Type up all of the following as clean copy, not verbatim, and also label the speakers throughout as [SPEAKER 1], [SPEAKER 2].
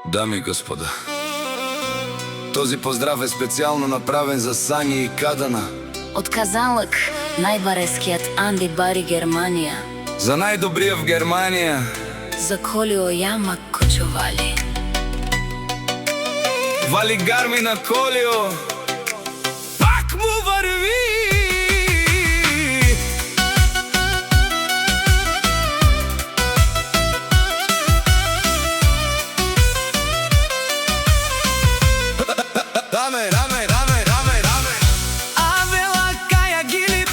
[SPEAKER 1] Дами и господа, този поздрав е специално направен за Сања и Кадана.
[SPEAKER 2] Од Казанлък, најбарескиот Анди Бари Германија.
[SPEAKER 1] За најдобрија в Германија.
[SPEAKER 2] За Колио Јама Кочовали.
[SPEAKER 1] Вали гарми на Колио, пак му върви. Раме, раме, раме, раме, раме.
[SPEAKER 3] Авела Каја Гилип,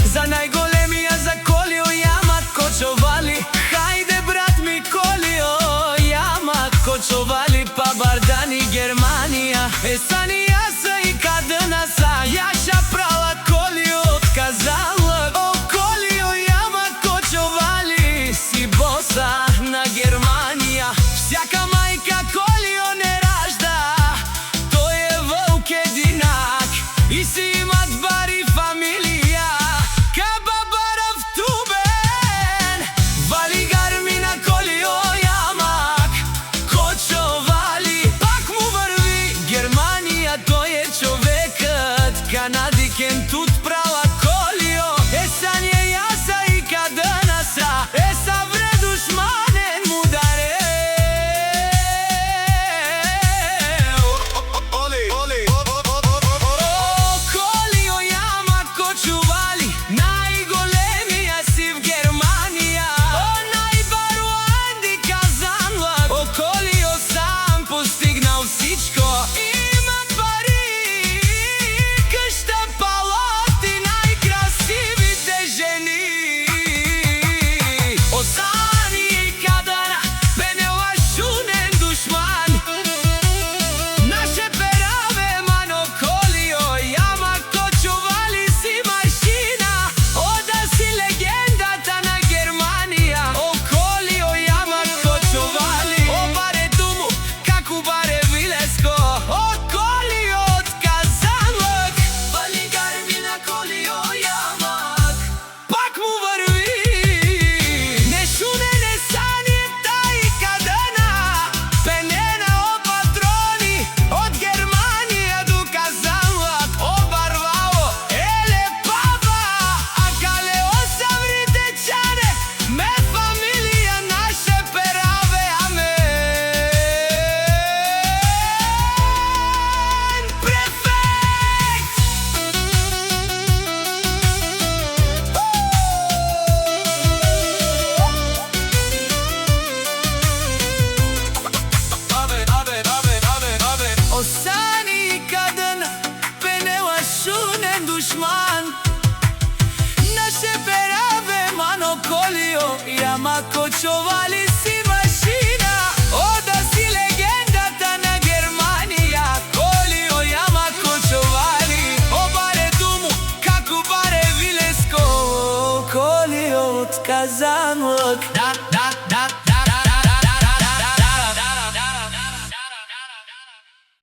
[SPEAKER 3] за најголемија за Колио Јама Кочовали. Хајде брат ми Колио Јама Кочовали, па Бардани Германија. Есанија са и Кадана са, јаша права Колио од Казанлък. О Колио Јама Кочовали, си боса на Германија. Всяка мајка Колио не ражда, тој е вълк единак и си имат бари фамилија. Кабабара в Тубен, вали гарми на Колио Јамак Кочовали, пак му върви Германија, тој е човекът, канадикен тут права Колио. Сања јаса и Кадана са, са вредушманен му даре. Колио Јама Кочовали, најголемија си в Германија. О најбару Анди Казанлък, о Колио сам постигнал всичко. Има пари, къща, палати, најкрасивите жени. О Сања и Кадана, пенела шунен душман. Наше пераве мано Колио Јама Кочовали си машина. Ода си легендата на Германија. О Колио Јама Кочовали, о баре думу, како баре вилеско. О Колио од Казанлък, вали гарми на Колио Јамак, пак му върви. Не шуне, не Сања и Кадана, пенена о патрони, од Германија до Казанлък. О барвао, еле пава, а кале осаврите чане, ме фамилија наше пераве амен. Префект! О Сања и Кадана, пенела шунен душман. Наше пераве мано Колио Јама Кочовали си машина. Ода си легендата на Германија. Колио Јама Кочовали, о баре думу, како баре вилеско. Колио од Казанлък.